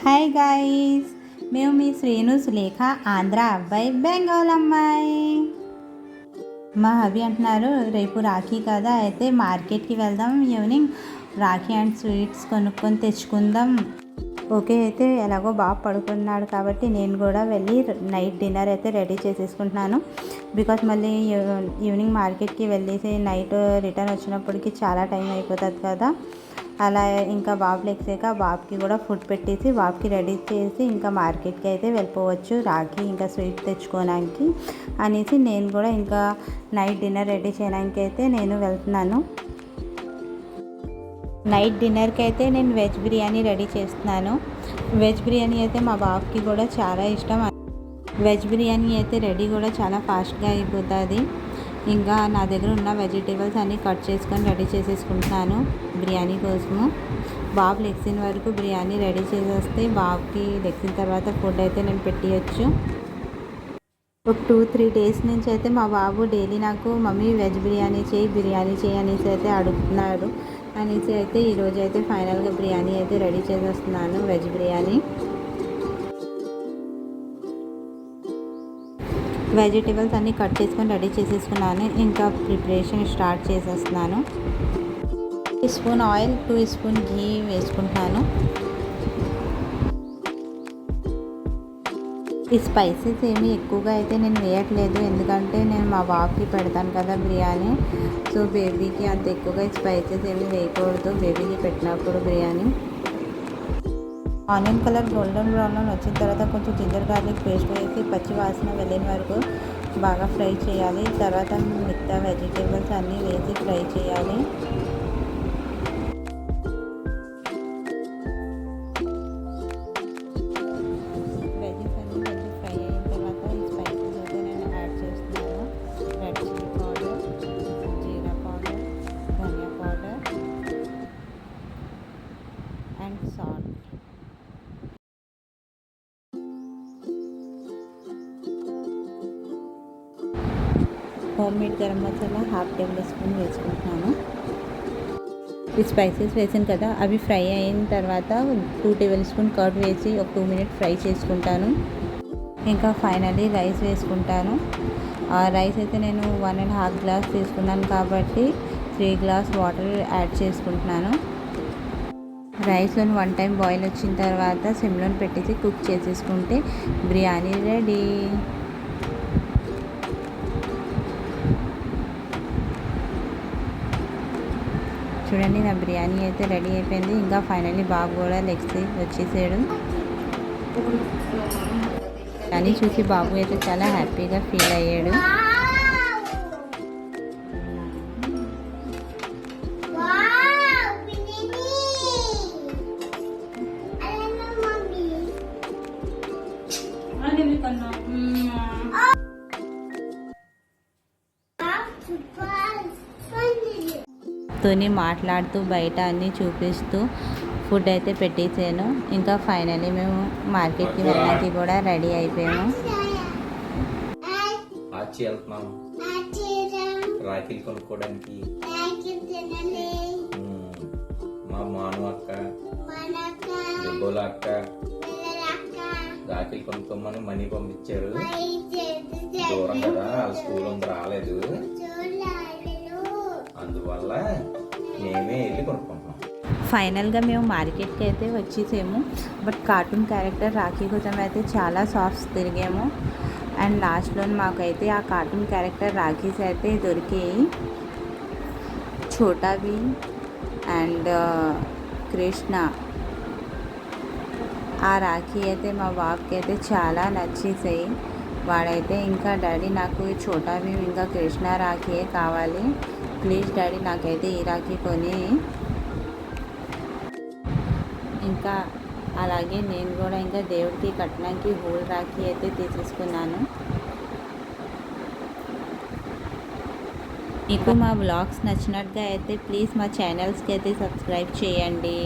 Hi guys, మేము మీ శ్రీను సులేఖ, ఆంధ్ర అబ్బాయి, బెంగాల్ అమ్మాయి. మా హబీ అంటున్నారు రేపు రాఖీ కదా, అయితే మార్కెట్కి వెళ్దాం, ఈవినింగ్ రాఖీ అండ్ స్వీట్స్ కొనుక్కొని తెచ్చుకుందాం. ఓకే, అయితే ఎలాగో బాగా పడుకున్నాడు కాబట్టి నేను కూడా వెళ్ళి నైట్ డిన్నర్ అయితే రెడీ చేసేసుకుంటున్నాను. బికాస్ మళ్ళీ ఈవినింగ్ మార్కెట్కి వెళ్ళేసి నైట్ రిటర్న్ వచ్చినప్పటికి చాలా టైం అయిపోతుంది కదా. అలా ఇంకా బాబు లెక్సాక బాబుకి కూడా ఫుడ్ పెట్టేసి బాబుకి రెడీ చేసి ఇంకా మార్కెట్కి అయితే వెళ్ళిపోవచ్చు రాఖీ ఇంకా స్వీట్ తెచ్చుకోవడానికి అనేసి నేను కూడా ఇంకా నైట్ డిన్నర్ రెడీ చేయడానికి అయితే నేను వెళ్తున్నాను. నైట్ డిన్నర్కి అయితే నేను వెజ్ బిర్యానీ రెడీ చేస్తున్నాను. వెజ్ బిర్యానీ అయితే మా బాబుకి కూడా చాలా ఇష్టం. వెజ్ బిర్యానీ అయితే రెడీ కూడా చాలా ఫాస్ట్గా అయిపోతుంది. ఇంకా నా దగ్గర ఉన్న వెజిటేబుల్స్ అన్నీ కట్ చేసుకొని రెడీ చేసేసుకుంటున్నాను బిర్యానీ కోసము. బాబు లెగ్సిన వరకు బిర్యానీ రెడీ చేసేస్తే బాబుకి లెగ్సిన తర్వాత ఫుడ్ అయితే నేను పెట్టియచ్చు. ఒక 2-3 డేస్ నుంచి అయితే మా బాబు డైలీ నాకు మమ్మీ వెజ్ బిర్యానీ చేయి అనేసి అయితే అడుగుతున్నాడు. అనేసి అయితే ఈరోజు అయితే ఫైనల్గా బిర్యానీ అయితే రెడీ చేసేస్తున్నాను, వెజ్ బిర్యానీ. వెజిటేబుల్స్ అన్నీ కట్ చేసుకొని రెడీ చేసేసుకున్నాను. ఇంకా ప్రిపరేషన్ స్టార్ట్ చేసేస్తున్నాను. 1 స్పూన్ ఆయిల్, 2 స్పూన్ ఘీ వేసుకుంటున్నాను. ఈ స్పైసెస్ ఏమీ ఎక్కువగా అయితే నేను వేయట్లేదు, ఎందుకంటే నేను మా బాబుకి పెడతాను కదా బిర్యానీ. సో బేబీకి అంత ఎక్కువగా స్పైసెస్ ఏమీ వేయకూడదు బేబీకి పెట్టినప్పుడు biryani. Onion colour golden brown వచ్చిన తర్వాత కొంచెం జింజర్ గార్లిక్ పేస్ట్ వేసి పచ్చి వాసన వెళ్ళిన వరకు బాగా ఫ్రై చేయాలి. తర్వాత మిగతా వెజిటేబుల్స్ అన్నీ వేసి ఫ్రై చేయాలి. వెజెస్ అన్నీ కొంచెం ఫ్రై అయిన తర్వాత ఈ స్పైసెస్ అయితే నేను యాడ్ చేస్తున్నాను. Red chilli powder, jeera powder, dhaniya powder and salt. Home made garam masala 1/2 tablespoon వేసుకుంటున్నాను. ఈ స్పైసెస్ వేసాను కదా, అవి ఫ్రై అయిన తర్వాత 2 టేబుల్ స్పూన్ కర్డ్ వేసి ఒక 2 మినిట్స్ ఫ్రై చేసుకుంటాను. ఇంకా ఫైనల్లీ రైస్ వేసుకుంటాను. ఆ రైస్ అయితే నేను 1.5 గ్లాస్ తీసుకున్నాను కాబట్టి 3 గ్లాస్ వాటర్ యాడ్ చేసుకుంటున్నాను. రైస్లో 1 టైం బాయిల్ వచ్చిన తర్వాత సిమ్లో పెట్టేసి కుక్ చేసేసుకుంటే బిర్యానీ రెడీ. చూడండి, నా బిర్యానీ అయితే రెడీ అయిపోయింది. ఇంకా ఫైనల్లీ బాబు కూడా లెగ్స్ వచ్చేసాడు. బిర్యానీ చూసి బాబు అయితే చాలా హ్యాపీగా ఫీల్ అయ్యాడు. తోని మాట్లాడుతూ బయట అన్నీ చూపిస్తూ ఫుడ్ అయితే పెట్టేసాను. ఇంకా ఫైనల్లీ మేము మార్కెట్కి వెళ్ళడానికి కూడా రెడీ అయిపోయాము. రాఖీలు కొనుక్కోవడానికి మా మాను అక్క, దుబ్బోల అక్క రాఖీలు కొనుక్కోమని మనీ పంపించారు. దూరం కదా, వాళ్ళ స్కూల్ ఉంది, రాలేదు. అందువల్ల మేమే వెళ్ళి కొనుక్కుంటున్నాం. ఫైనల్గా మేము మార్కెట్కి అయితే వచ్చేసాము. బట్ కార్టూన్ క్యారెక్టర్ రాఖీ కోసం అయితే చాలా షాప్స్ తిరిగాము. అండ్ లాస్ట్లో మాకైతే ఆ కార్టూన్ క్యారెక్టర్ రాఖీస్ అయితే దొరికాయి. ఛోటా భీమ్ అండ్ కృష్ణ. ఆ రాఖీ అయితే మా బాబుకి అయితే చాలా నచ్చేసాయి. వాడైతే ఇంకా డాడీ నాకు ఛోటా భీమ్ ఇంకా కృష్ణ రాఖీయే కావాలి, ప్లీజ్ డాడీ నాకైతే ఈ రాఖీ కొని. ఇంకా అలాగే నేను కూడా ఇంకా దేవుడికి కట్టడానికి హోల్ రాఖీ అయితే తీసేసుకున్నాను. మీకు మా బ్లాగ్స్ నచ్చినట్టుగా అయితే ప్లీజ్ మా ఛానల్స్కి అయితే సబ్స్క్రైబ్ చేయండి.